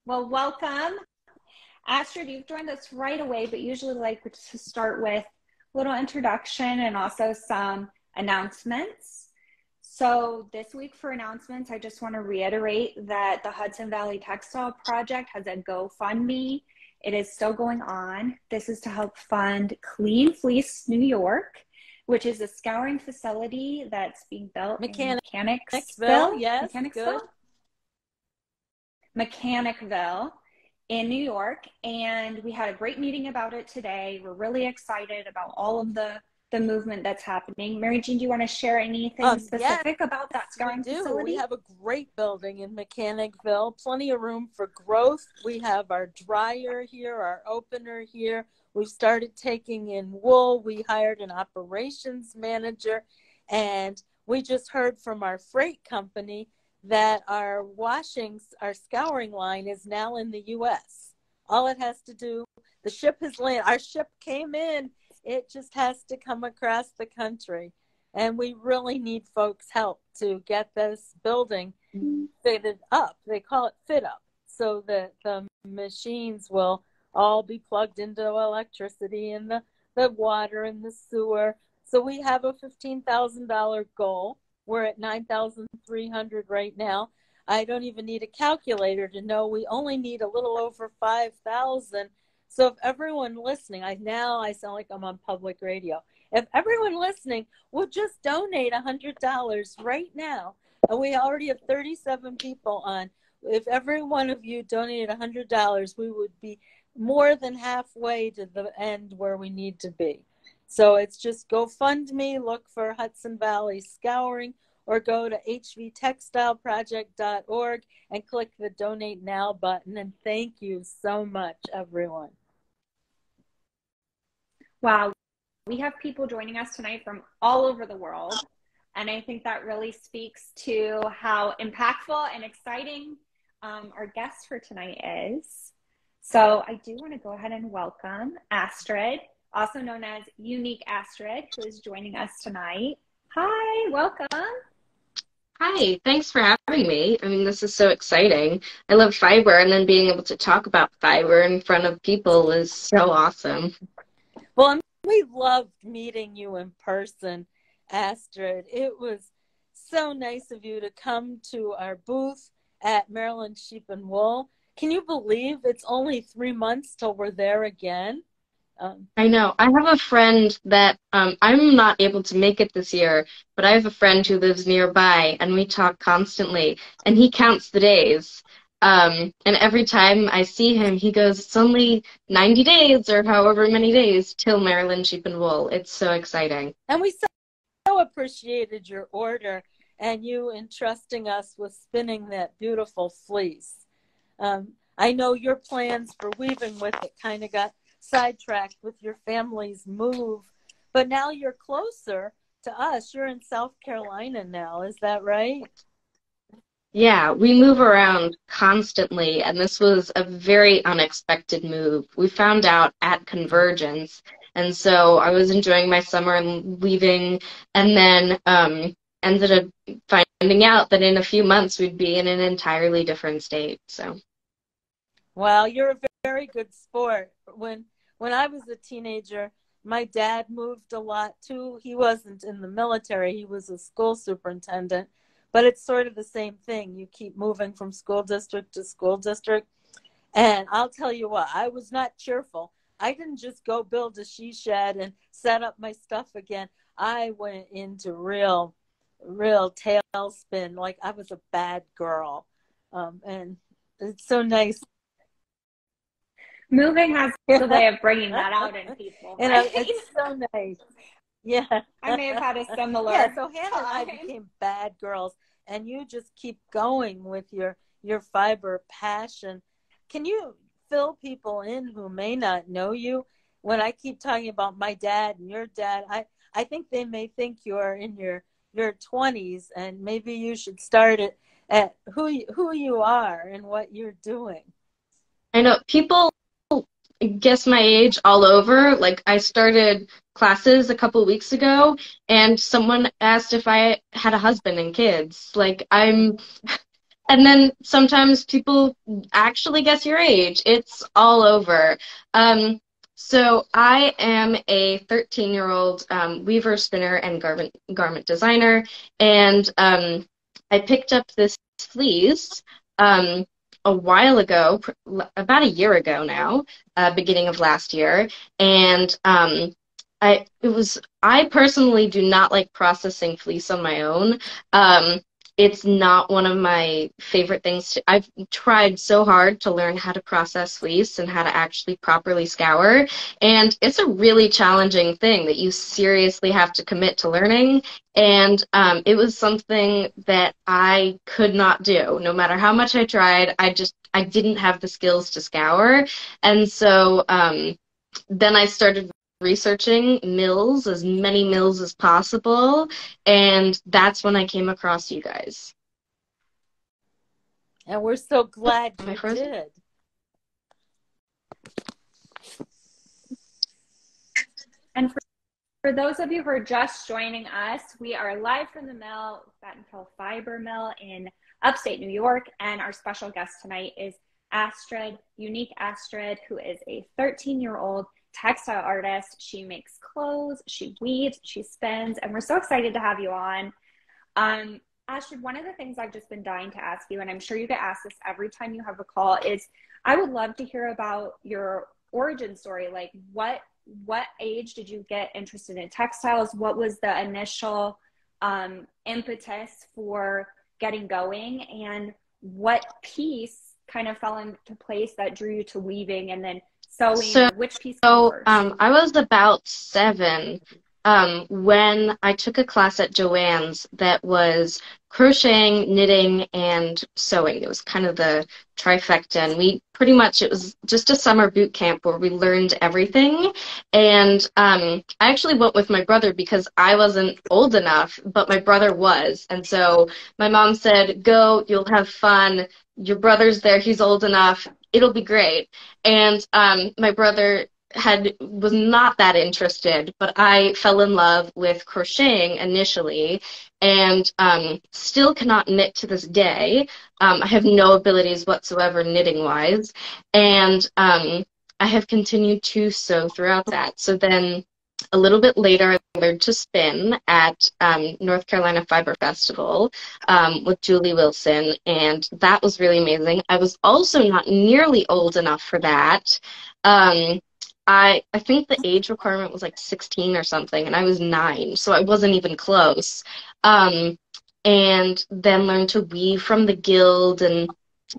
Well, welcome. Astrid, you've joined us right away, but usually like to start with a little introduction and also some announcements. So this week for announcements, I just want to reiterate that the Hudson Valley Textile Project has a GoFundMe. It is still going on. This is to help fund Clean Fleece New York, which is a scouring facility that's being built in Mechanicsville, yes, good. Mechanicville in New York. And we had a great meeting about it today. We're really excited about all of the movement that's happening. Mary Jeanne, do you want to share anything specific Yes, about that scouring we do. facility? We have a great building in Mechanicville, plenty of room for growth. We have our dryer here, our opener here. We've started taking in wool. We hired an operations manager, and we just heard from our freight company that our scouring line is now in the U.S. All it has to do, the ship has landed. Our ship came in. It just has to come across the country. And we really need folks' help to get this building fitted up. They call it fit up, so that the machines will all be plugged into electricity and the water and the sewer. So we have a $15,000 goal. We're at 9,300 right now. I don't even need a calculator to know we only need a little over 5,000. So if everyone listening, I sound like I'm on public radio. If everyone listening would just donate $100 right now, and we already have 37 people on, if every one of you donated $100, we would be more than halfway to the end where we need to be. So it's just GoFundMe, look for Hudson Valley Scouring, or go to hvtextileproject.org and click the Donate Now button. And thank you so much, everyone. Wow, we have people joining us tonight from all over the world. And I think that really speaks to how impactful and exciting our guest for tonight is. So I do want to go ahead and welcome Astrid, also known as Ewenique Astrid, who is joining us tonight. Hi, welcome. Hi, thanks for having me. I mean, this is so exciting. I love fiber, and then being able to talk about fiber in front of people is so awesome. Well, we loved meeting you in person, Astrid. It was so nice of you to come to our booth at Maryland Sheep and Wool. Can you believe it's only 3 months till we're there again? I know. I have a friend that I'm not able to make it this year, but I have a friend who lives nearby, and we talk constantly, and he counts the days. And every time I see him, he goes, it's only 90 days or however many days till Maryland Sheep and Wool. It's so exciting. And we so appreciated your order and you entrusting us with spinning that beautiful fleece. I know your plans for weaving with it kind of got sidetracked with your family's move, but now you're closer to us. You're in South Carolina now, is that right? Yeah, we move around constantly, and this was a very unexpected move. We found out at Convergence, and so I was enjoying my summer and leaving, and then ended up finding out that in a few months we'd be in an entirely different state. So, well, you're a very good sport. When I was a teenager, my dad moved a lot too. He wasn't in the military; he was a school superintendent. But it's sort of the same thing. You keep moving from school district to school district. And I'll tell you what, I was not cheerful. I didn't just go build a she shed and set up my stuff again. I went into real tailspin, like I was a bad girl. And it's so nice. Moving has the way of bringing that out in people. Right? And it's so nice. Yeah. I may have had a similar Yeah, so Hannah and I became bad girls, and you just keep going with your fiber passion. Can you fill people in who may not know you? When I keep talking about my dad and your dad, I think they may think you're in your 20s, and maybe you should start it at who you are and what you're doing. I know people guess my age all over. Like, I started classes a couple weeks ago, and someone asked if I had a husband and kids. Like, I'm And then sometimes people actually guess your age. It's all over. Um, so I am a 13-year-old weaver, spinner, and garment designer, and I picked up this fleece um, a while ago, about a year ago now, beginning of last year, and I personally do not like processing fleece on my own. Um, it's not one of my favorite things to. I've tried so hard to learn how to process fleece and how to actually properly scour, and it's a really challenging thing that you seriously have to commit to learning. And it was something that I could not do. No matter how much I tried, I didn't have the skills to scour. And so then I started researching mills, as many mills as possible, and that's when I came across you guys. And we're so glad Am I you frozen? did. And for those of you who are just joining us, we are live from the mill, Battenkill Fiber Mill in upstate New York, and our special guest tonight is Astrid, Ewenique Astrid, who is a 13-year-old textile artist. She makes clothes, she weaves, she spins, and we're so excited to have you on. Astrid, one of the things I've just been dying to ask you, and I'm sure you get asked this every time you have a call, is I would love to hear about your origin story. Like what age did you get interested in textiles? What was the initial impetus for getting going? And what piece kind of fell into place that drew you to weaving and then sewing, So, or which piece came first? I was about 7 when I took a class at Joanne's that was crocheting, knitting, and sewing. It was kind of the trifecta, and it was just a summer boot camp where we learned everything. And I actually went with my brother because I wasn't old enough, but my brother was. And so my mom said, "Go, you'll have fun. Your brother's there, he's old enough. It'll be great." And my brother was not that interested, but I fell in love with crocheting initially, and still cannot knit to this day. I have no abilities whatsoever knitting wise, and I have continued to sew throughout that. So then a little bit later, I learned to spin at North Carolina Fiber Festival with Julie Wilson, and that was really amazing. I was also not nearly old enough for that. Um, I think the age requirement was like 16 or something, and I was 9, so I wasn't even close. Um, and then learned to weave from the guild, and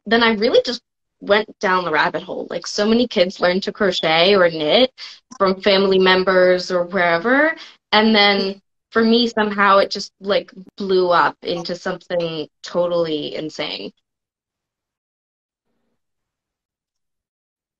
then I really just went down the rabbit hole. Like so many kids learn to crochet or knit from family members or wherever, and then for me somehow it just like blew up into something totally insane.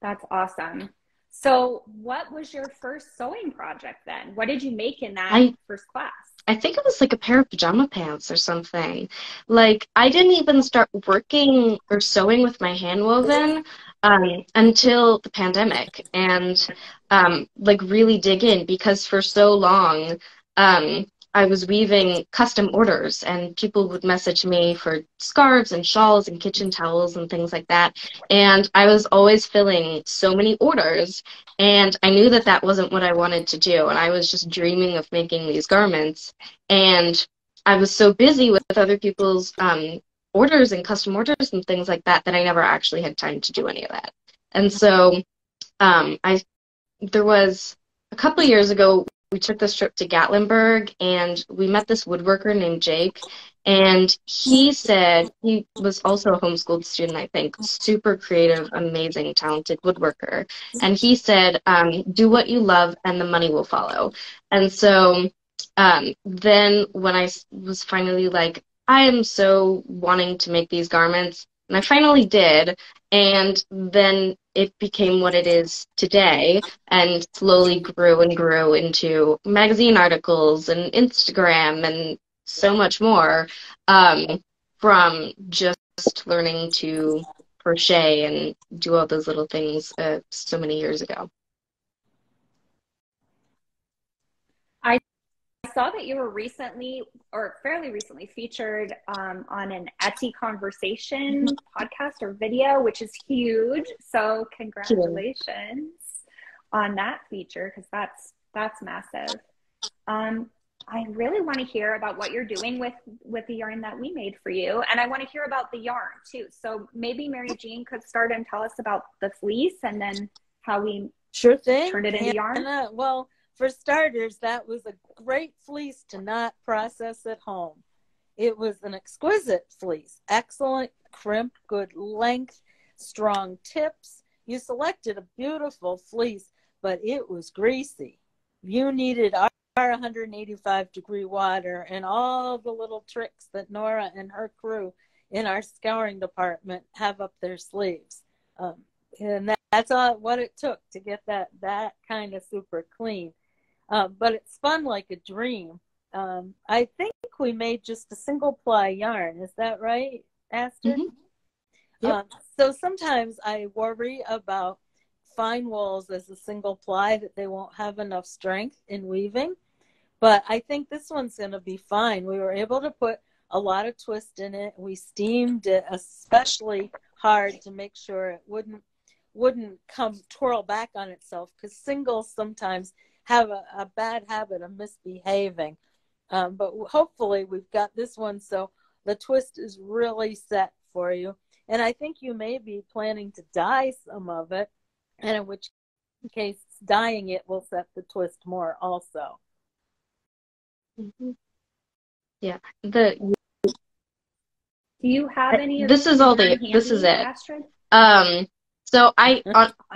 That's awesome. So what was your first sewing project then? What did you make in that I first class? I think it was like a pair of pajama pants or something. Like I didn't even start working or sewing with my hand woven until the pandemic, and like really dig in because for so long um, I was weaving custom orders, and people would message me for scarves and shawls and kitchen towels and things like that. And I was always filling so many orders, and I knew that that wasn't what I wanted to do, and I was just dreaming of making these garments. And I was so busy with other people's orders and custom orders and things like that that I never actually had time to do any of that. And so I there was a couple of years ago, we took this trip to Gatlinburg, and we met this woodworker named Jake. And he said he was also a homeschooled student, I think, super creative, amazing, talented woodworker. And he said, do what you love and the money will follow. And so then when was finally like, I am so wanting to make these garments, and I finally did, and then it became what it is today and slowly grew and grew into magazine articles and Instagram and so much more from just learning to crochet and do all those little things so many years ago. I saw that you were recently, or fairly recently, featured on an Etsy conversation podcast or video, which is huge. So congratulations on that feature, because that's massive. I really want to hear about what you're doing with the yarn that we made for you, and I want to hear about the yarn too. So maybe Mary Jeanne could start and tell us about the fleece, and then how we sure thing turned it into yarn. Well, for starters, that was a great fleece to not process at home. It was an exquisite fleece, excellent crimp, good length, strong tips. You selected a beautiful fleece, but it was greasy. You needed our 185-degree water and all the little tricks that Nora and her crew in our scouring department have up their sleeves. And that's all what it took to get that kind of super clean. But it spun like a dream. I think we made just a single ply yarn. Is that right, Astrid? Mm-hmm. Yep. So sometimes I worry about fine wools as a single ply, that they won't have enough strength in weaving. But I think this one's going to be fine. We were able to put a lot of twist in it. We steamed it especially hard to make sure it wouldn't twirl back on itself, because singles sometimes have a bad habit of misbehaving. But hopefully we've got this one so the twist is really set for you. And I think you may be planning to dye some of it, and in which case dyeing it will set the twist more also. Mm-hmm. Yeah. Do you have any of this is all handy, this is it. Astrid? So I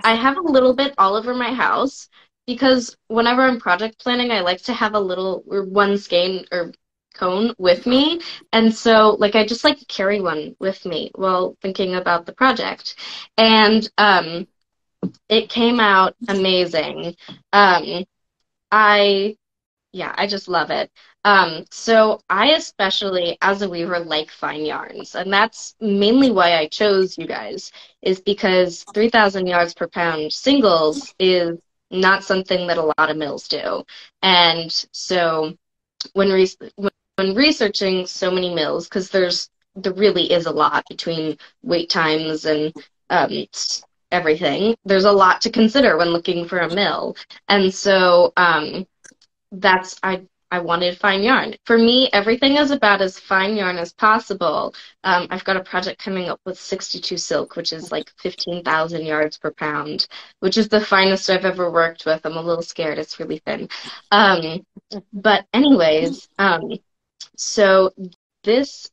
have a little bit all over my house, because whenever I'm project planning, I like to have a little or one skein or cone with me. And so like I just like to carry one with me while thinking about the project. And it came out amazing. I just love it. So I especially, as a weaver, like fine yarns, and that's mainly why I chose you guys, is because 3,000 yards per pound singles is not something that a lot of mills do. And so when researching so many mills, because there really is a lot between wait times and everything, there's a lot to consider when looking for a mill. And so I wanted fine yarn. For me, everything is about as fine yarn as possible. I've got a project coming up with 62 silk, which is like 15,000 yards per pound, which is the finest I've ever worked with. I'm a little scared. It's really thin. But anyways, so this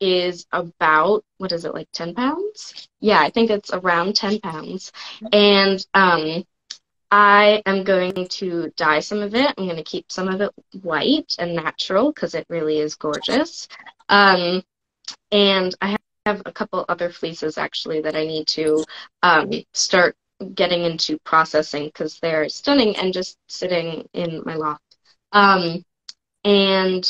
is about, what is it, like 10 pounds? Yeah, I think it's around 10 pounds. And I am going to dye some of it. I'm going to keep some of it white and natural because it really is gorgeous. And I have a couple other fleeces actually that I need to start getting into processing because they're stunning and just sitting in my loft. And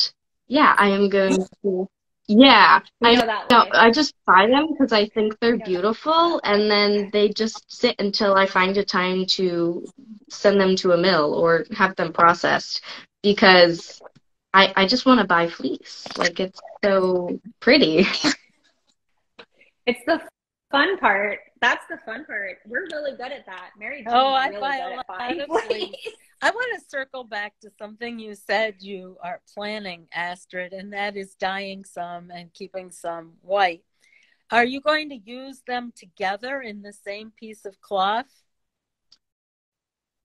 yeah, I am going to. Yeah, I just buy them because I think they're beautiful, and then they just sit until I find a time to send them to a mill or have them processed, because I just want to buy fleece. Like, it's so pretty. It's the fun part. That's the fun part. We're really good at that. Mary Jeanne I really buy good a at lot buying of fleece. fleece. I want to circle back to something you said you are planning, Astrid, and that is dyeing some and keeping some white. Are you going to use them together in the same piece of cloth?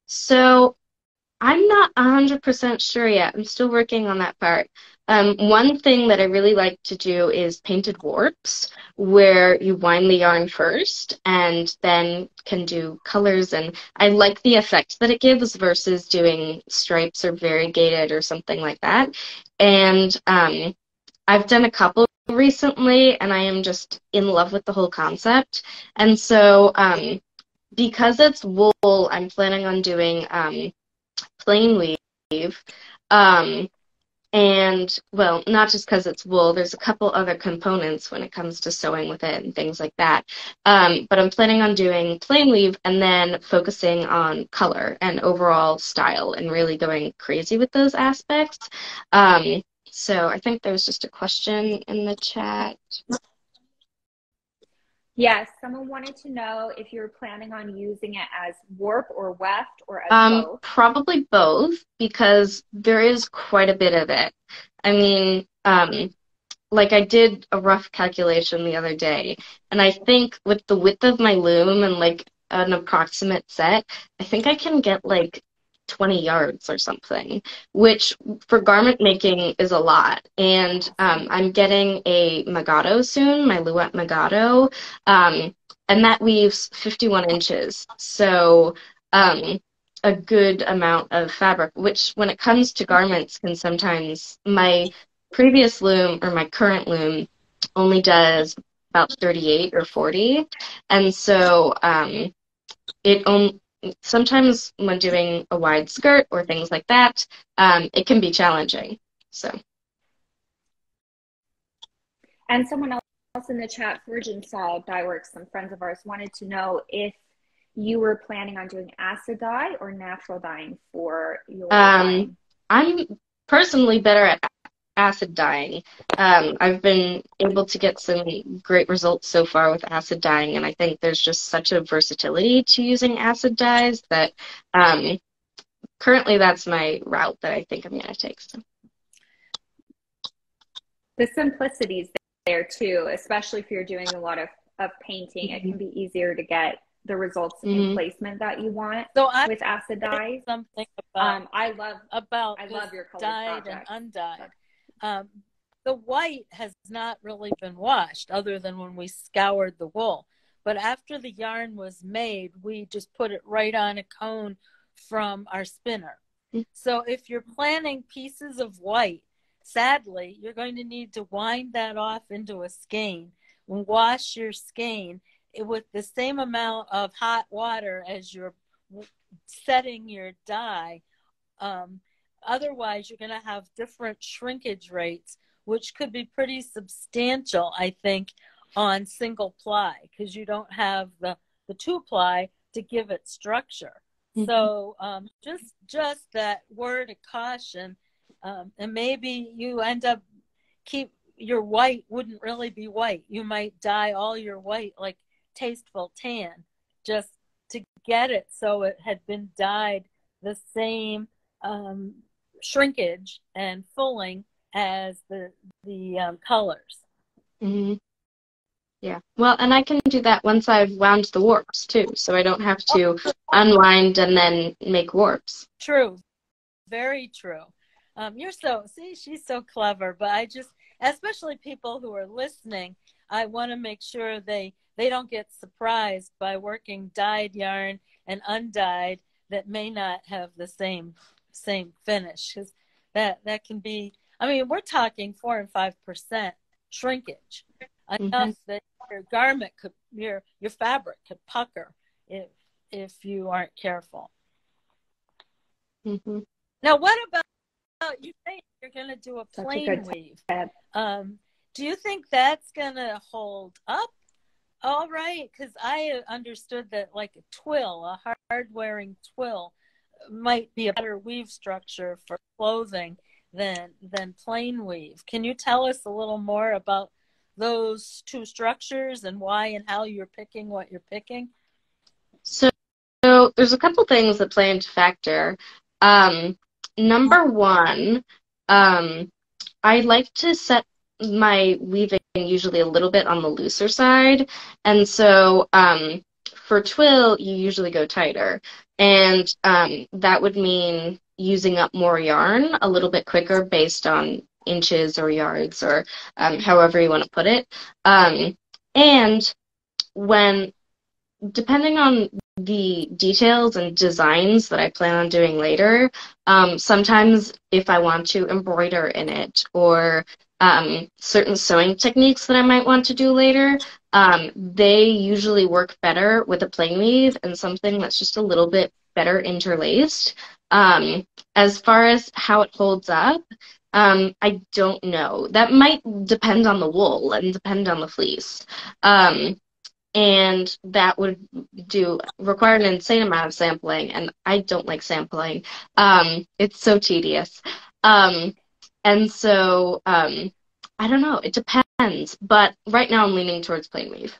So I'm not 100% sure yet. I'm still working on that part. One thing that I really like to do is painted warps, where you wind the yarn first and then can do colors. And I like the effect that it gives versus doing stripes or variegated or something like that. And I've done a couple recently, and I am just in love with the whole concept. And so because it's wool, I'm planning on doing plain weave. And, well, not just because it's wool, there's a couple other components when it comes to sewing with it and things like that. But I'm planning on doing plain weave and then focusing on color and overall style and really going crazy with those aspects. So I think there's just a question in the chat. Yes, someone wanted to know if you're planning on using it as warp or weft or as both. Probably both, because there is quite a bit of it. I mean, like I did a rough calculation the other day, and I think with the width of my loom and like an approximate set, I think I can get like 20 yards or something, which for garment making is a lot. And I'm getting a Magato soon, my Luette Magato, and that weaves 51 inches. So a good amount of fabric, which when it comes to garments can sometimes, my previous loom or my current loom only does about 38 or 40. And so sometimes when doing a wide skirt or things like that, it can be challenging. So. And someone else in the chat, Virgin Saw Dyeworks, some friends of ours, wanted to know if you were planning on doing acid dye or natural dyeing for your dyeing. I'm personally better at acid dyeing. I've been able to get some great results so far with acid dyeing, and I think there's just such a versatility to using acid dyes that currently that's my route that I think I'm going to take. So. The simplicity's there too, especially if you're doing a lot of painting. It can be easier to get the results in placement that you want with acid dyes. Something about I love your color dyed projects. And undyed. The white has not really been washed other than when we scoured the wool. But after the yarn was made, we just put it right on a cone from our spinner. So if you're planning pieces of white, sadly, you're going to need to wind that off into a skein and wash your skein with the same amount of hot water as you're setting your dye. Otherwise, you're going to have different shrinkage rates, which could be pretty substantial, I think, on single ply, because you don't have the two ply to give it structure. So just that word of caution, and maybe you end up your white wouldn't really be white. You might dye all your white like Tasteful Tan just to get it so it had been dyed the same shrinkage and fulling as the colors. Yeah, well, and I can do that once I've wound the warps too, so I don't have to unwind and then make warps. True, very true. She's so clever, but I just, especially people who are listening, I want to make sure they don't get surprised by working dyed yarn and undyed that may not have the same finish, because that can be, I mean, we're talking 4 and 5% shrinkage, enough that your garment could, your fabric could pucker if you aren't careful. Now, what about you think you're going to do a plain weave? Do you think that's going to hold up all right? Because I understood that like a twill, a hard-wearing twill, might be a better weave structure for clothing than plain weave. Can you tell us a little more about those two structures and why and how you're picking what you're picking? So there's a couple things that play into factor. Number one, I like to set my weaving usually a little bit on the looser side, and so for twill you usually go tighter, and that would mean using up more yarn a little bit quicker based on inches or yards or however you want to put it, and when depending on the details and designs that I plan on doing later, sometimes if I want to embroider in it or certain sewing techniques that I might want to do later, they usually work better with a plain weave and something that's just a little bit better interlaced. As far as how it holds up, I don't know. That might depend on the wool and depend on the fleece. And that would require an insane amount of sampling, and I don't like sampling. It's so tedious. Um, and so I don't know. It depends. But right now I'm leaning towards plain weave.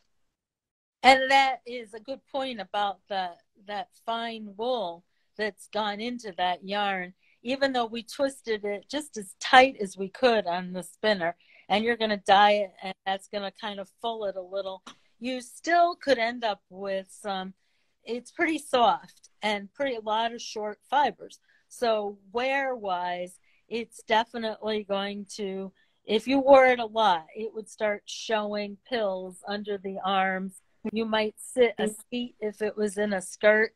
And that is a good point about that fine wool that's gone into that yarn. Even though we twisted it just as tight as we could on the spinner, and you're going to dye it, and that's going to kind of full it a little, you still could end up with it's pretty soft and a lot of short fibers. So wear-wise, it's definitely going to, if you wore it a lot, it would start showing pills under the arms. You might sit a seat if it was in a skirt.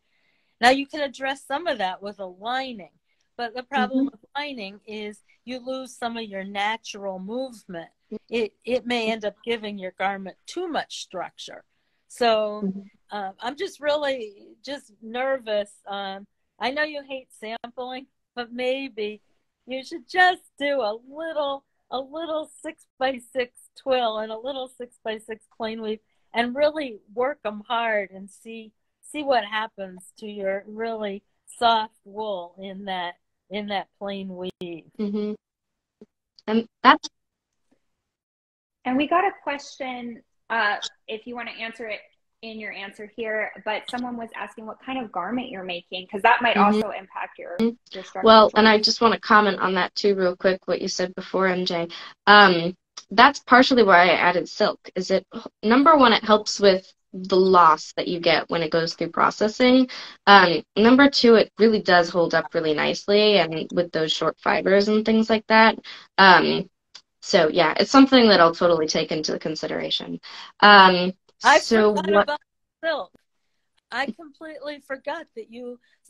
Now you can address some of that with a lining, but the problem with lining is you lose some of your natural movement. It may end up giving your garment too much structure. So I'm just really nervous. I know you hate sampling, but maybe you should just do a little 6x6 twill and a little 6x6 plain weave, and really work them hard and see what happens to your really soft wool in that plain weave. And we got a question, if you want to answer it in your answer here, but someone was asking what kind of garment you're making, because that might also impact your structure. Well, and I just want to comment on that too real quick, what you said before, MJ. That's partially why I added silk. Is it, number one, it helps with the loss that you get when it goes through processing. Number two, it really does hold up really nicely, and with those short fibers and things like that. So yeah, it's something that I'll totally take into consideration. I forgot about silk. I completely forgot that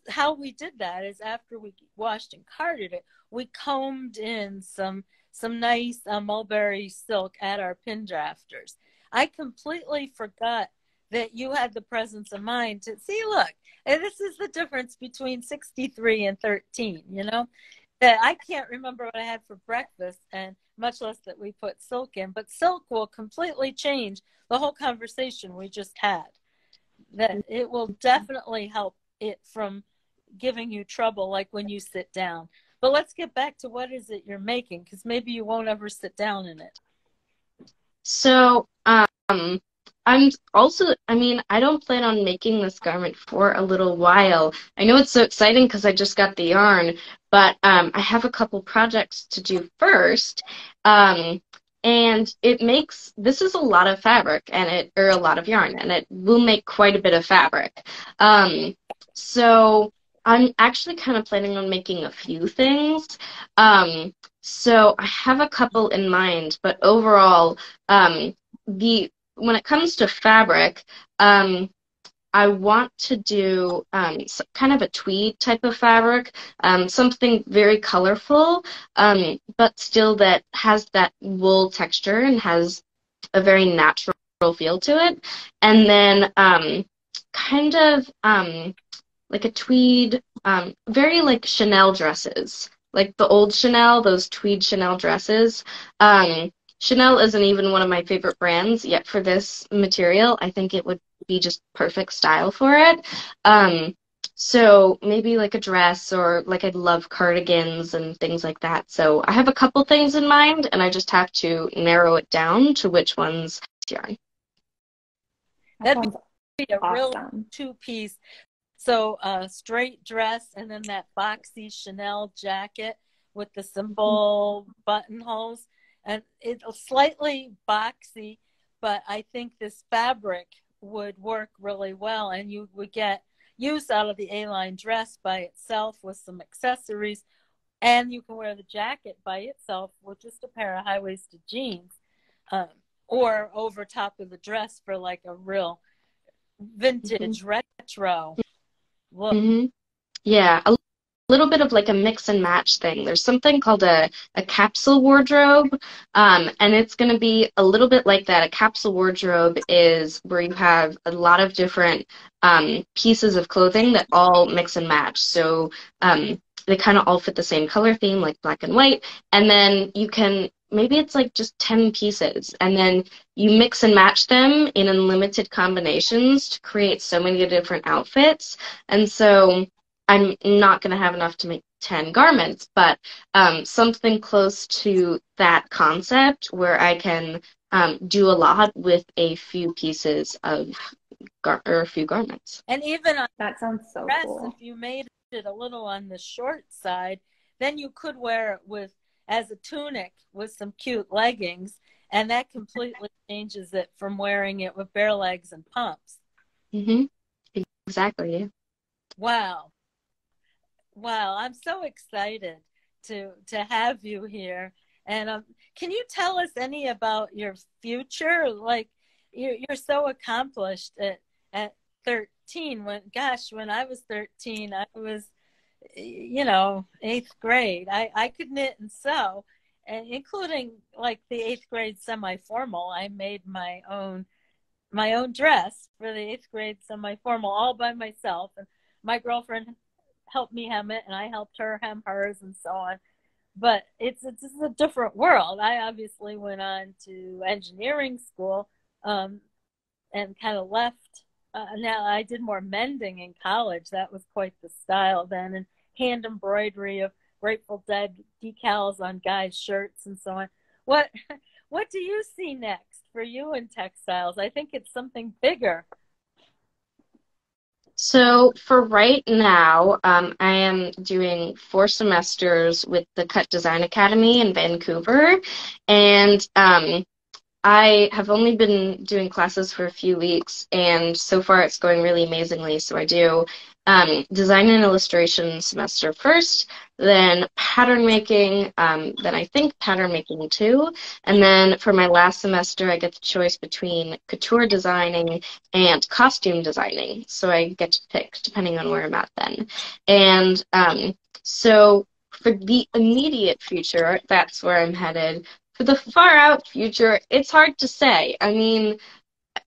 how we did that is after we washed and carded it, we combed in some nice mulberry silk at our pin drafters. I completely forgot that you had the presence of mind to see, look, and this is the difference between 63 and 13, that I can't remember what I had for breakfast, and much less that we put silk in, but silk will completely change the whole conversation we just had. That it will definitely help it from giving you trouble, like when you sit down. But let's get back to what is it you're making, because maybe you won't ever sit down in it. So, I don't plan on making this garment for a little while. I know it's so exciting because I just got the yarn, but I have a couple projects to do first. And this is a lot of fabric or a lot of yarn, and it will make quite a bit of fabric. So I'm actually kind of planning on making a few things. So I have a couple in mind, but overall, when it comes to fabric, I want to do kind of a tweed type of fabric, something very colorful, but still that has that wool texture and has a very natural feel to it. And then kind of like a tweed, very like Chanel dresses, like the old Chanel, those tweed Chanel dresses. Chanel isn't even one of my favorite brands, yet for this material, I think it would be just perfect style for it. So maybe like a dress, or like I love cardigans and things like that. So I have a couple things in mind, and I just have to narrow it down to which ones yarn. That'd be a real two-piece. So a straight dress, and then that boxy Chanel jacket with the simple buttonholes. And it's slightly boxy, but I think this fabric would work really well, and you would get use out of the A-line dress by itself with some accessories, and you can wear the jacket by itself with just a pair of high-waisted jeans, or over top of the dress for like a real vintage retro look. Yeah, a little bit of like a mix and match thing. There's something called a capsule wardrobe, and it's going to be a little bit like that. A capsule wardrobe is where you have a lot of different pieces of clothing that all mix and match. So they kind of all fit the same color theme, like black and white. And then you can, maybe it's like just 10 pieces, and then you mix and match them in unlimited combinations to create so many different outfits. And so I'm not going to have enough to make 10 garments, but something close to that concept where I can do a lot with a few pieces of or a few garments. And even on That sounds so dress, cool. if you made it a little on the short side, then you could wear it with as a tunic with some cute leggings, and that completely changes it from wearing it with bare legs and pumps. Mm-hmm. Exactly. Wow. Wow, I'm so excited to have you here. And can you tell us any about your future? Like, you're so accomplished at 13. When I was 13, I was, eighth grade. I could knit and sew, and including like the eighth grade semi-formal. I made my own dress for the eighth grade semi-formal all by myself, and my girlfriend helped me hem it, and I helped her hem hers, and so on. But it's a different world. I obviously went on to engineering school, and kind of left. Now I did more mending in college. That was quite the style then, and hand embroidery of Grateful Dead decals on guys' shirts and so on. What do you see next for you in textiles? I think it's something bigger. So for right now, I am doing 4 semesters with the Cut Design Academy in Vancouver, and I have only been doing classes for a few weeks, and so far it's going really amazingly. So I do design and illustration semester first, then pattern making, then I think pattern making too, and then for my last semester I get the choice between couture designing and costume designing. So I get to pick depending on where I'm at then. And so for the immediate future, that's where I'm headed. For the far out future, it's hard to say. I mean,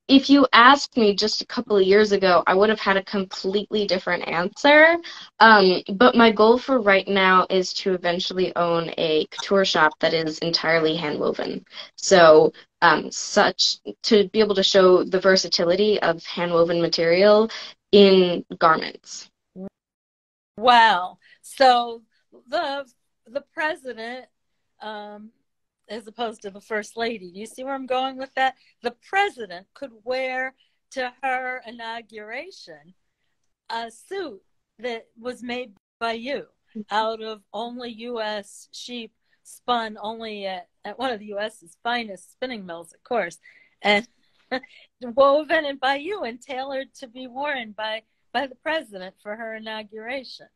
if you asked me just a couple of years ago, I would have had a completely different answer. But my goal for right now is to eventually own a couture shop that is entirely handwoven. So, such to be able to show the versatility of handwoven material in garments. Wow. So the president, as opposed to the first lady. Do you see where I'm going with that? The president could wear to her inauguration a suit that was made by you out of only U.S. sheep, spun only at one of the U.S.'s finest spinning mills, of course, and woven and by you and tailored to be worn by the president for her inauguration.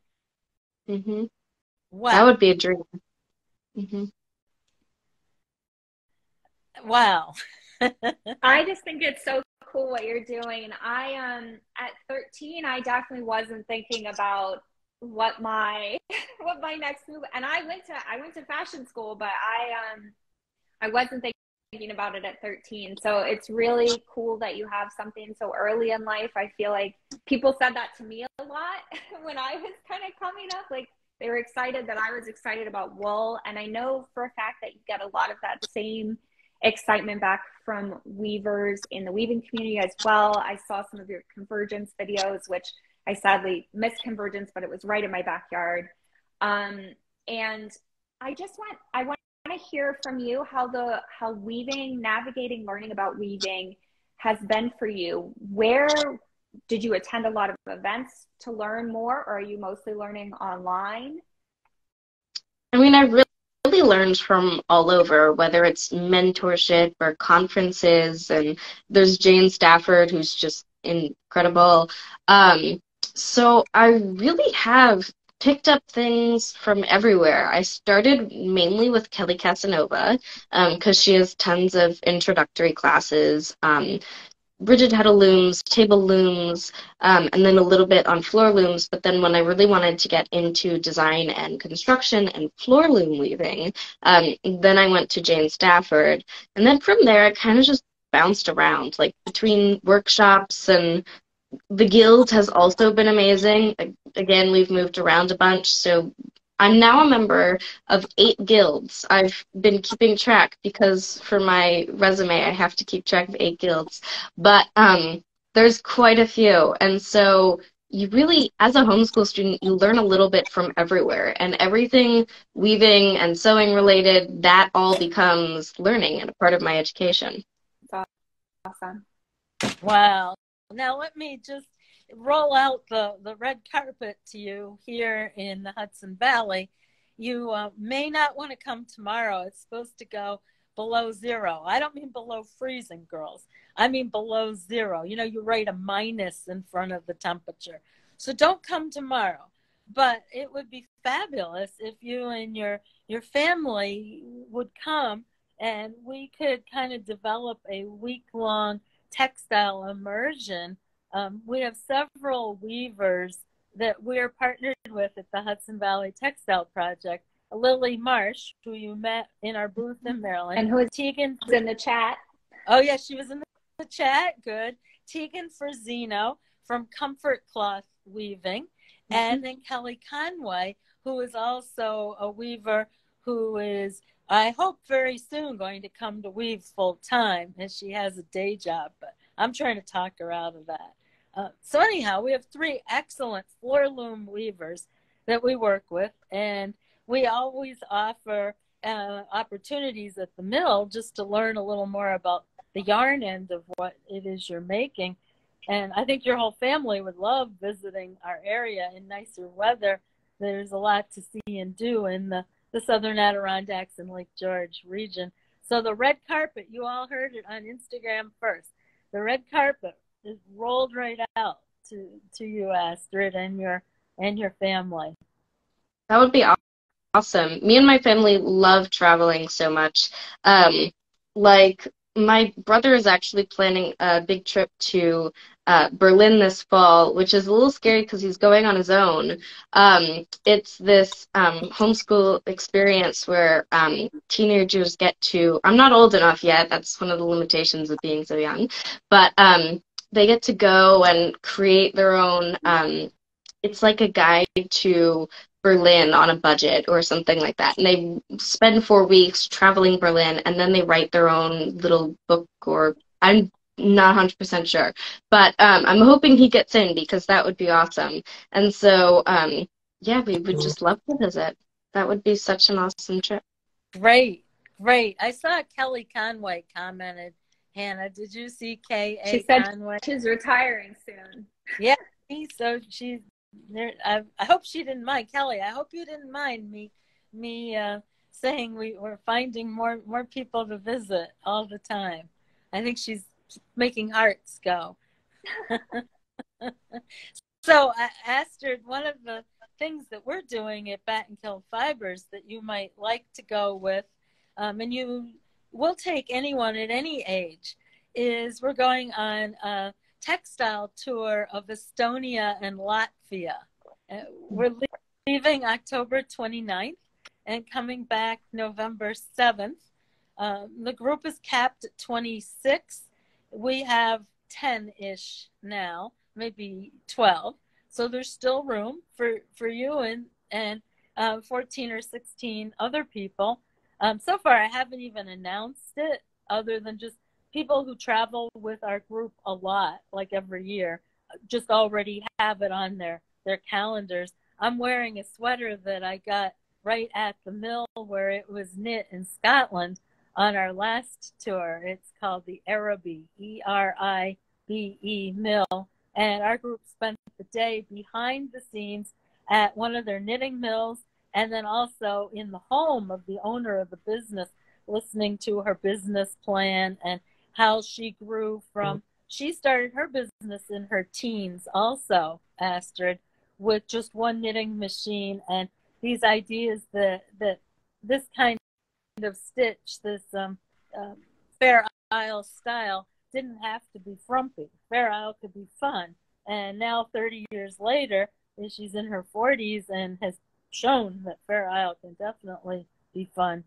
Mm-hmm. Wow. That would be a dream. Mm-hmm. Wow. I just think it's so cool what you're doing. I at 13, I definitely wasn't thinking about what my next move. And I went to fashion school, but I wasn't thinking about it at 13. So it's really cool that you have something so early in life. I feel like people said that to me a lot when I was kind of coming up. Like, they were excited that I was excited about wool. And I know for a fact that you get a lot of that same excitement back from weavers in the weaving community as well. I saw some of your Convergence videos, which I sadly missed Convergence, but it was right in my backyard. And I want to hear from you how weaving, navigating, learning about weaving has been for you. Where did you attend a lot of events to learn more, or are you mostly learning online? I mean, I really learned from all over, whether it's mentorship or conferences, and there's Jane Stafford, who's just incredible. So I really have picked up things from everywhere. I started mainly with Kelly Casanova, because she has tons of introductory classes. Rigid heddle looms, table looms, and then a little bit on floor looms. But then when I really wanted to get into design and construction and floor loom weaving, then I went to Jane Stafford. And then from there, I kind of just bounced around, like between workshops, and the Guild has also been amazing. again, we've moved around a bunch, so I'm now a member of 8 guilds. I've been keeping track because for my resume, I have to keep track of 8 guilds. But there's quite a few. And so you really, as a homeschool student, you learn a little bit from everywhere. And everything weaving and sewing related, that all becomes learning and a part of my education. That's awesome. Wow. Now let me just roll out the red carpet to you here in the Hudson Valley. You may not want to come tomorrow. It's supposed to go below 0. I don't mean below freezing, girls. I mean below 0. You know, you write a minus in front of the temperature. So don't come tomorrow. But it would be fabulous if you and your family would come and we could kind of develop a week-long textile immersion. We have several weavers that we're partnered with at the Hudson Valley Textile Project. Lily Marsh, who you met in our booth in Maryland. And who is Tegan in the chat? Oh, yeah, she was in the chat. Good. Tegan Frazino from Comfort Cloth Weaving. Mm-hmm. And then Kelly Conway, who is also a weaver who is, I hope, very soon going to come to weave full time, as she has a day job. But I'm trying to talk her out of that. So anyhow, we have 3 excellent floor loom weavers that we work with, and we always offer opportunities at the mill just to learn a little more about the yarn end of what it is you're making. And I think your whole family would love visiting our area in nicer weather. There's a lot to see and do in the Southern Adirondacks and Lake George region. So the red carpet, you all heard it on Instagram first. The red carpet is rolled right out to you, Astrid, and your family. That would be awesome. Me and my family love traveling so much. Like, my brother is actually planning a big trip to Berlin this fall, which is a little scary because he's going on his own. It's this homeschool experience where teenagers get to, I'm not old enough yet, that's one of the limitations of being so young, but they get to go and create their own, it's like a guide to Berlin on a budget or something like that. And they spend 4 weeks traveling Berlin, and then they write their own little book, or I'm not 100% sure. But I'm hoping he gets in because that would be awesome. And so, yeah, we would just love to visit. That would be such an awesome trip. Great. I saw Kelly Conway commented. Hannah, did you see K.A. She said Conway? She's retiring soon. Yeah, so she's there. I hope she didn't mind. Kelly, I hope you didn't mind me saying we're finding more people to visit all the time. I think she's making hearts go. So, Astrid, one of the things that we're doing at Battenkill Fibers that you might like to go with, and we'll take anyone at any age, is we're going on a textile tour of Estonia and Latvia. We're leaving October 29th and coming back November 7th. The group is capped at 26. We have 10-ish now, maybe 12. So there's still room for you and 14 or 16 other people. So far, I haven't even announced it other than just people who travel with our group a lot, like every year, just already have it on their calendars. I'm wearing a sweater that I got right at the mill where it was knit in Scotland on our last tour. It's called the Eribe, E-R-I-B-E mill. And our group spent the day behind the scenes at one of their knitting mills, and then also in the home of the owner of the business, listening to her business plan and how she grew from, she started her business in her teens also, Astrid, with just one knitting machine, and these ideas that this kind of stitch, this Fair Isle style, didn't have to be frumpy. Fair Isle could be fun. And now 30 years later, she's in her 40s and has shown that Fair Isle can definitely be fun.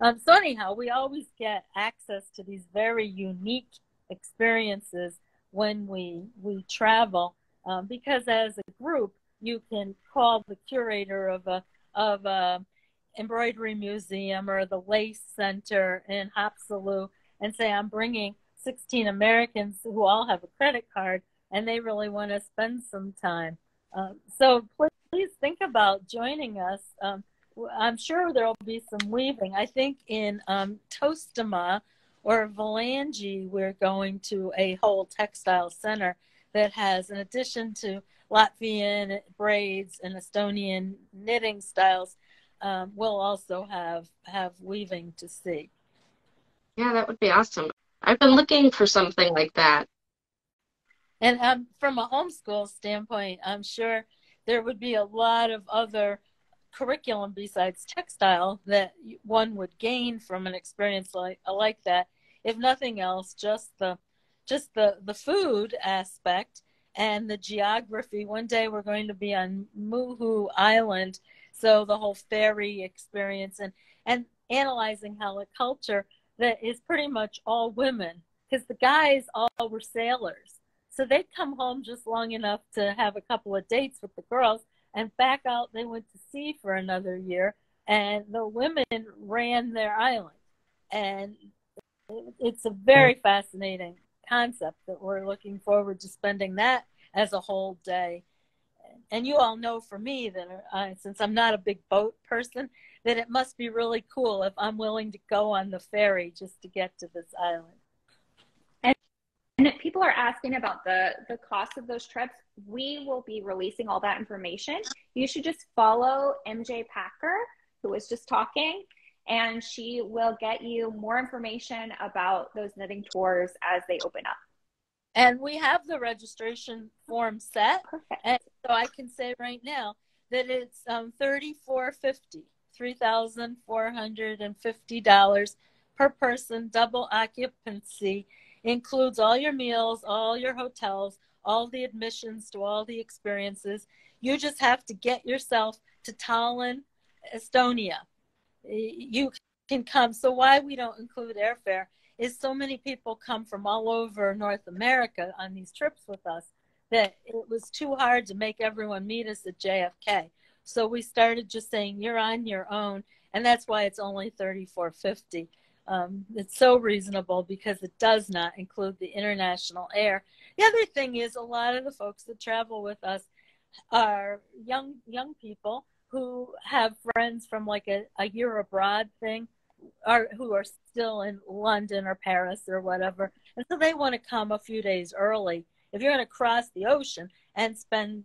So anyhow, we always get access to these very unique experiences when we travel, because as a group, you can call the curator of a embroidery museum or the lace center in Hapsalu and say, I'm bringing 16 Americans who all have a credit card and they really want to spend some time. So please think about joining us. I'm sure there will be some weaving. I think in Tostama or Valangi, we're going to a whole textile center that has, in addition to Latvian braids and Estonian knitting styles, we'll also have weaving to see. Yeah, that would be awesome. I've been looking for something like that. And from a homeschool standpoint, I'm sure there would be a lot of other curriculum besides textile that one would gain from an experience like that. If nothing else, just the food aspect and the geography. One day we're going to be on Muhu Island, so the whole ferry experience and analyzing how a culture that is pretty much all women, because the guys all were sailors. So they'd come home just long enough to have a couple of dates with the girls, and back out they went to sea for another year, and the women ran their island. And it's a very fascinating concept that we're looking forward to spending that as a whole day. And you all know for me that since I'm not a big boat person, that it must be really cool if I'm willing to go on the ferry just to get to this island. And people are asking about the cost of those trips. We will be releasing all that information. You should just follow MJ Packer, who was just talking, and she will get you more information about those knitting tours as they open up. And we have the registration form set. Perfect. And so I can say right now that it's $3,450, $3,450 per person, double occupancy. Includes all your meals, all your hotels, all the admissions to all the experiences. You just have to get yourself to Tallinn, Estonia. You can come. So why we don't include airfare is so many people come from all over North America on these trips with us that it was too hard to make everyone meet us at JFK. So we started just saying, you're on your own. And that's why it's only $3,450. It's so reasonable because it does not include the international air. The other thing is a lot of the folks that travel with us are young people who have friends from like a year abroad thing, or who are still in London or Paris or whatever. And so they want to come a few days early. If you're going to cross the ocean and spend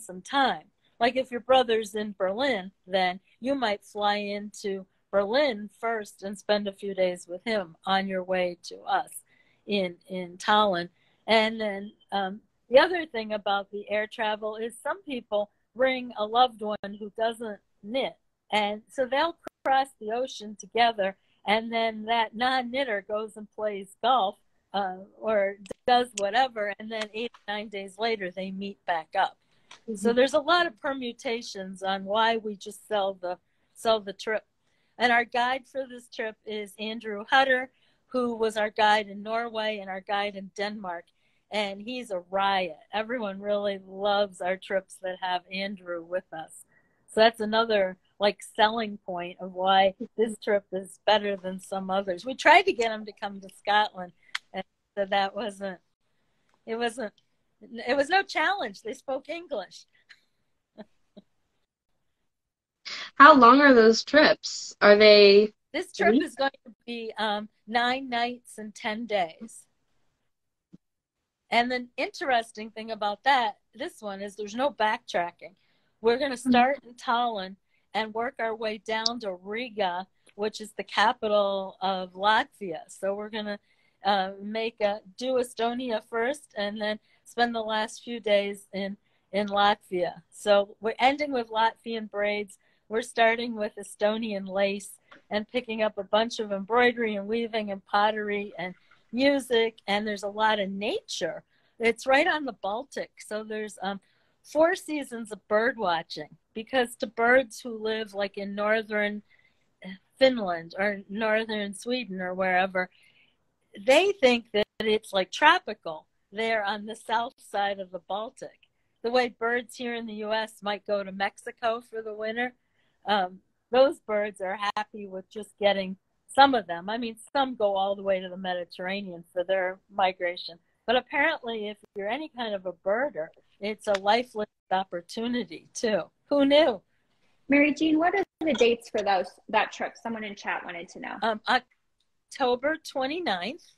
some time, like if your brother's in Berlin, then you might fly into Berlin first and spend a few days with him on your way to us in Tallinn. And then the other thing about the air travel is some people bring a loved one who doesn't knit. And so they'll cross the ocean together, and then that non-knitter goes and plays golf or does whatever, and then 8 or 9 days later they meet back up. Mm-hmm. So there's a lot of permutations on why we just sell the trip. And our guide for this trip is Andrew Hutter, who was our guide in Norway and our guide in Denmark. And he's a riot. Everyone really loves our trips that have Andrew with us. So that's another like selling point of why this trip is better than some others. We tried to get him to come to Scotland, and so it was no challenge. They spoke English. How long are those trips? Are they? This trip is going to be 9 nights and 10 days. And the interesting thing about this one is there's no backtracking. We're going to start in Tallinn and work our way down to Riga, which is the capital of Latvia. So we're going to do Estonia first and then spend the last few days in Latvia. So we're ending with Latvian braids. We're starting with Estonian lace and picking up a bunch of embroidery and weaving and pottery and music. And there's a lot of nature. It's right on the Baltic. So there's 4 seasons of bird watching, because to birds who live like in northern Finland or northern Sweden or wherever, they think that it's like tropical there on the south side of the Baltic. the way birds here in the U.S. might go to Mexico for the winter. Those birds are happy with just getting some of them. I mean, some go all the way to the Mediterranean for their migration. But apparently, if you're any kind of a birder, it's a lifeless opportunity too. Who knew? Mary Jeanne, what are the dates for that trip? Someone in chat wanted to know. October 29th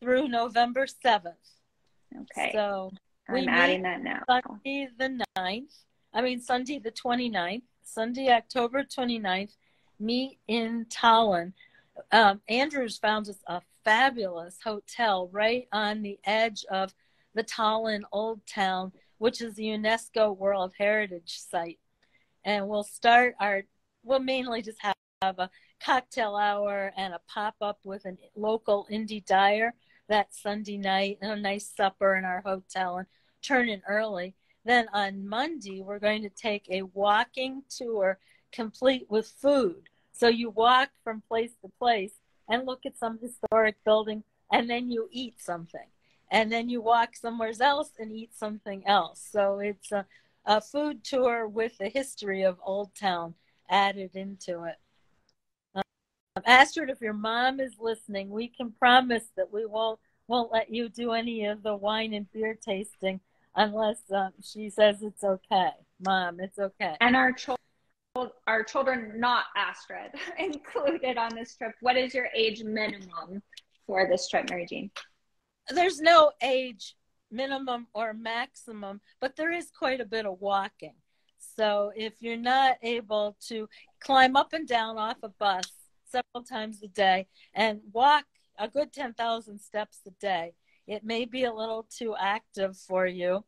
through November 7th. Okay. So I'm adding that now. Sunday the 29th, Sunday, October 29th, meet in Tallinn. Andrews found us a fabulous hotel right on the edge of the Tallinn Old Town, which is a UNESCO World Heritage Site. And we'll mainly just have a cocktail hour and a pop-up with a local indie dyer that Sunday night, and a nice supper in our hotel, and turn in early. Then on Monday, we're going to take a walking tour complete with food. So you walk from place to place and look at some historic building, and then you eat something. And then you walk somewhere else and eat something else. So it's a food tour with the history of Old Town added into it. Astrid, if your mom is listening, we can promise that we won't let you do any of the wine and beer tasting unless she says it's okay. Mom, it's okay. And our children, not Astrid, included on this trip. What is your age minimum for this trip, Mary Jeanne? There's no age minimum or maximum, but there is quite a bit of walking. So if you're not able to climb up and down off a bus several times a day and walk a good 10,000 steps a day, it may be a little too active for you.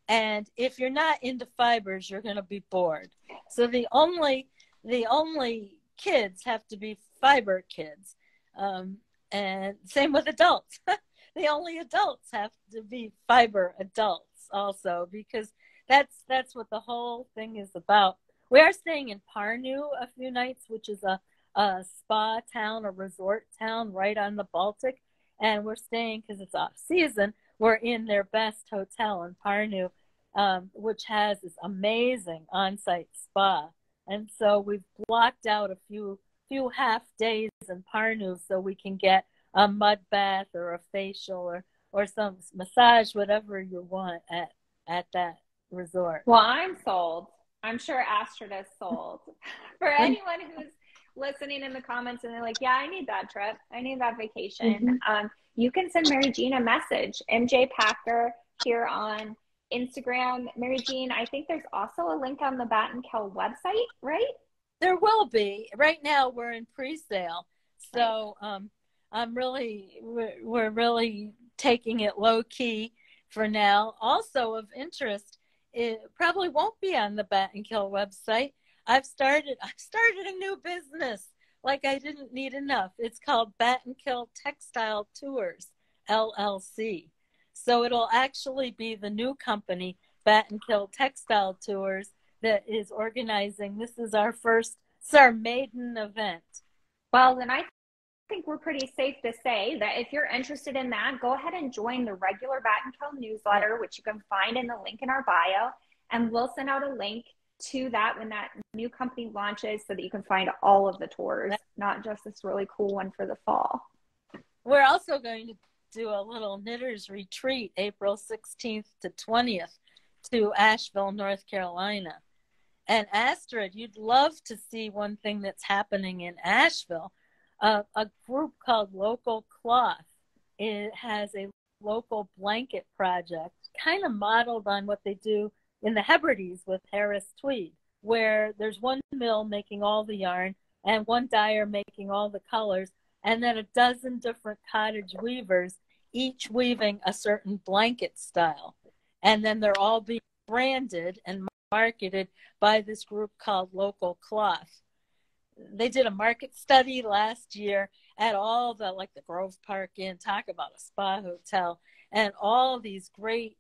And if you're not into fibers, you're going to be bored. So the only kids have to be fiber kids. And same with adults. The only adults have to be fiber adults also, because that's what the whole thing is about. We are staying in Parnu a few nights, which is a spa town, a resort town right on the Baltic. And we're staying, because it's off season, we're in their best hotel in Parnu, which has this amazing on-site spa. And so we've blocked out a few half days in Parnu so we can get a mud bath or a facial or some massage, whatever you want at that resort. Well, I'm sold. I'm sure Astrid is sold. For anyone who's listening in the comments and they're like, yeah, I need that trip, I need that vacation, you can send Mary Jeanne a message, MJ Packer, here on Instagram. Mary Jeanne, I think there's also a link on the Battenkill website, right? There will be. Right now we're in pre-sale, so we're really taking it low key for now. Also of interest, it probably won't be on the Battenkill website. I've started a new business like I didn't need enough. It's called Battenkill Textile Tours, LLC. So it'll actually be the new company, Battenkill Textile Tours, that is organizing. This is our maiden event. Well, then I think we're pretty safe to say that if you're interested in that, go ahead and join the regular Battenkill newsletter, which you can find in the link in our bio, and we'll send out a link to that when that new company launches so that you can find all of the tours, not just this really cool one for the fall. We're also going to do a little knitters retreat April 16th to 20th to Asheville, North Carolina. And Astrid, you'd love to see one thing that's happening in Asheville. A group called Local Cloth. It has a local blanket project, kind of modeled on what they do in the Hebrides with Harris Tweed, where there's one mill making all the yarn and one dyer making all the colors, and then a dozen different cottage weavers, each weaving a certain blanket style. And then they're all being branded and marketed by this group called Local Cloth. They did a market study last year at all the Grove Park Inn, talk about a spa hotel, and all these great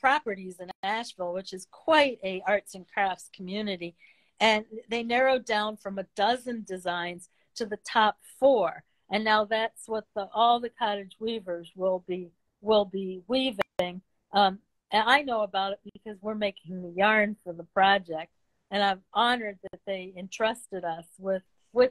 properties in Asheville, which is quite a arts and crafts community. And they narrowed down from a dozen designs to the top 4. And now that's what all the cottage weavers will be weaving. And I know about it because we're making the yarn for the project. And I'm honored that they entrusted us with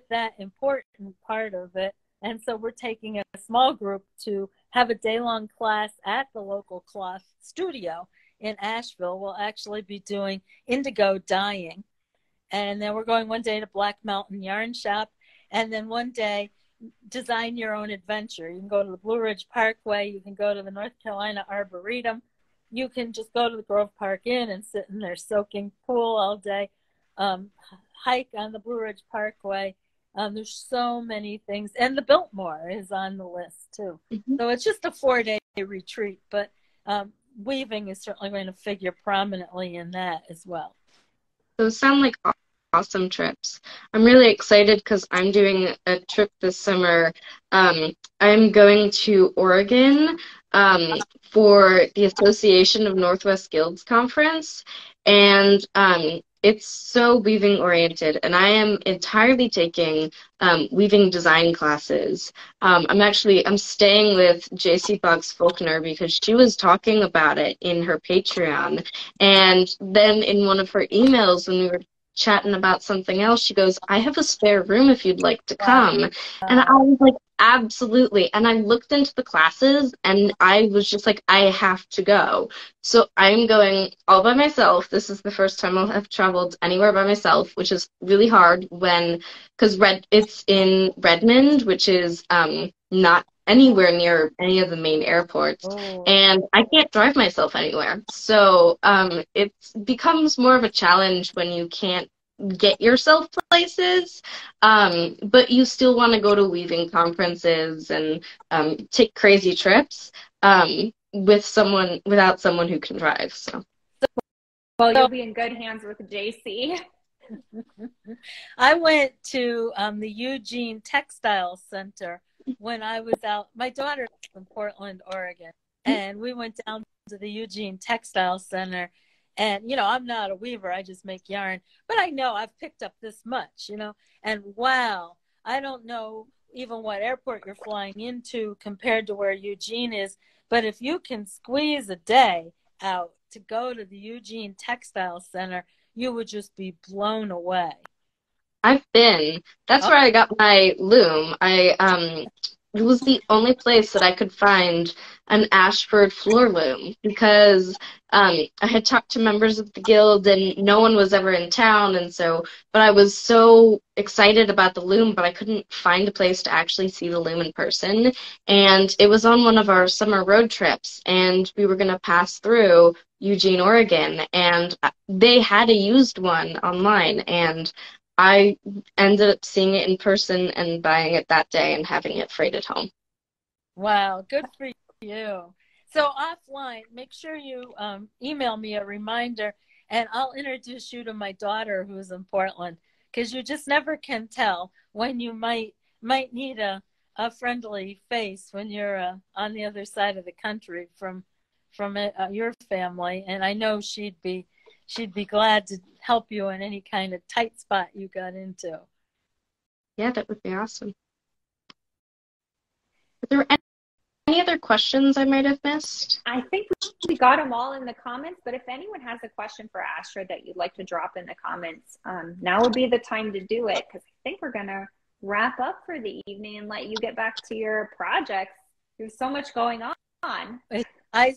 that important part of it. And so we're taking a small group to have a day-long class at the local cloth studio in Asheville. We'll actually be doing indigo dyeing. And then we're going one day to Black Mountain Yarn Shop. And then one day, design your own adventure. You can go to the Blue Ridge Parkway. You can go to the North Carolina Arboretum. You can just go to the Grove Park Inn and sit in their soaking pool all day. Hike on the Blue Ridge Parkway. There's so many things. And the Biltmore is on the list too. Mm-hmm. So it's just a 4-day retreat, but weaving is certainly going to figure prominently in that as well. Those sound like awesome trips. I'm really excited because I'm doing a trip this summer. I'm going to Oregon for the Association of Northwest Guilds Conference, and it's so weaving oriented, and I am entirely taking weaving design classes. I'm staying with JC Boggs Faulkner because she was talking about it in her Patreon, and then in one of her emails when we were chatting about something else, she goes, I have a spare room if you'd like to come. And I was like, absolutely. And I looked into the classes and I was just like, I have to go. So I'm going all by myself. This is the first time I'll have traveled anywhere by myself, which is really hard because it's in Redmond, which is not anywhere near any of the main airports. Oh. And I can't drive myself anywhere. So it becomes more of a challenge when you can't get yourself places, but you still want to go to weaving conferences and take crazy trips without someone who can drive. So. Well, you'll be in good hands with JC. I went to the Eugene Textile Center when I was out. My daughter is in Portland, Oregon, and we went down to the Eugene Textile Center. And, I'm not a weaver. I just make yarn. But I know I've picked up this much, And wow, I don't know even what airport you're flying into compared to where Eugene is. But if you can squeeze a day out to go to the Eugene Textile Center, you would just be blown away. I've been. That's where I got my loom. It was the only place that I could find an Ashford floor loom because I had talked to members of the guild and no one was ever in town, but I was so excited about the loom, but I couldn't find a place to actually see the loom in person. And it was on one of our summer road trips, and we were going to pass through Eugene, Oregon, and they had a used one online, and I ended up seeing it in person and buying it that day and having it freighted home. Wow, good for you. So offline, make sure you email me a reminder, and I'll introduce you to my daughter who's in Portland, because you just never can tell when you might need a friendly face when you're on the other side of the country from your family. And I know she'd be glad to help you in any kind of tight spot you got into. Yeah, that would be awesome. Are there any other questions I might have missed? I think we got them all in the comments, but if anyone has a question for Astrid that you'd like to drop in the comments, now would be the time to do it, because I think we're going to wrap up for the evening and let you get back to your projects. There's so much going on. I'm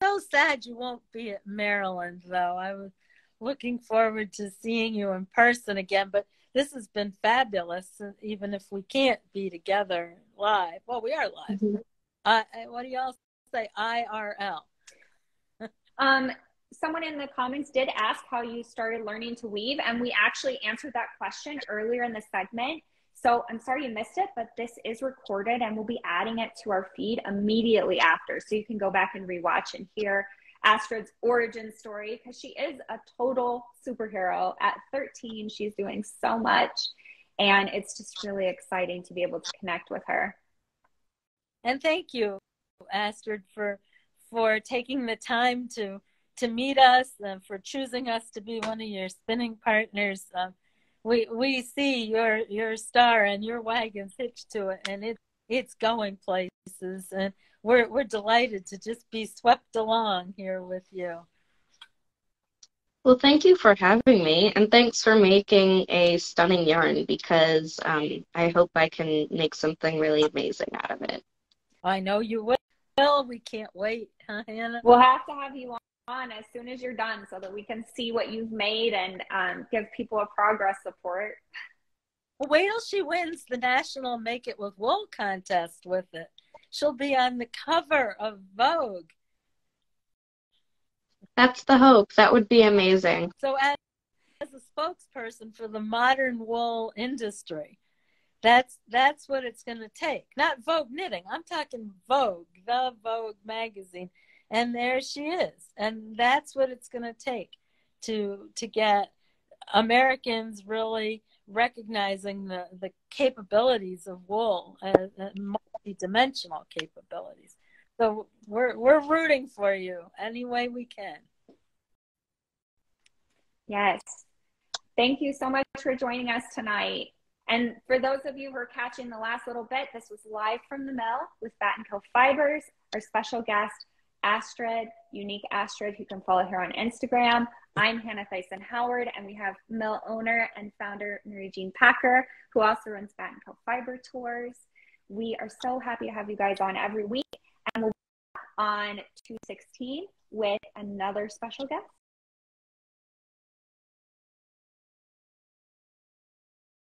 so sad you won't be at Maryland, though. I was looking forward to seeing you in person again, but this has been fabulous, even if we can't be together live. Well, we are live. Mm-hmm. What do y'all say, IRL? Someone in the comments did ask how you started learning to weave, and we actually answered that question earlier in the segment. So I'm sorry you missed it, but this is recorded and we'll be adding it to our feed immediately after. So you can go back and rewatch and hear Astrid's origin story, because she is a total superhero. At 13, she's doing so much, and it's just really exciting to be able to connect with her. And thank you, Astrid, for taking the time to meet us and for choosing us to be one of your spinning partners. We see your star and your wagon's hitched to it, and it's going places. And we're delighted to just be swept along here with you. Well, thank you for having me, and thanks for making a stunning yarn because I hope I can make something really amazing out of it. I know you will. We can't wait, huh, Hannah? We'll have to have you on as soon as you're done so that we can see what you've made and give people a progress report. Well, wait till she wins the National Make It With Wool contest with it. She'll be on the cover of Vogue. That's the hope. That would be amazing. So as a spokesperson for the modern wool industry, that's what it's going to take. Not Vogue Knitting. I'm talking Vogue, the Vogue magazine. And there she is. And that's what it's going to take to get Americans really recognizing the capabilities of wool, multi-dimensional capabilities. So we're rooting for you any way we can. Yes. Thank you so much for joining us tonight. And for those of you who are catching the last little bit, this was live from the mill with Battenkill Fibers. Our special guest, Astrid, Ewenique Astrid, who can follow her on Instagram. I'm Hannah Thyssen-Howard, and we have mill owner and founder Jeanne Packer, who also runs Battenkill Fiber Tours. We are so happy to have you guys on every week, and we'll be on 2/16 with another special guest.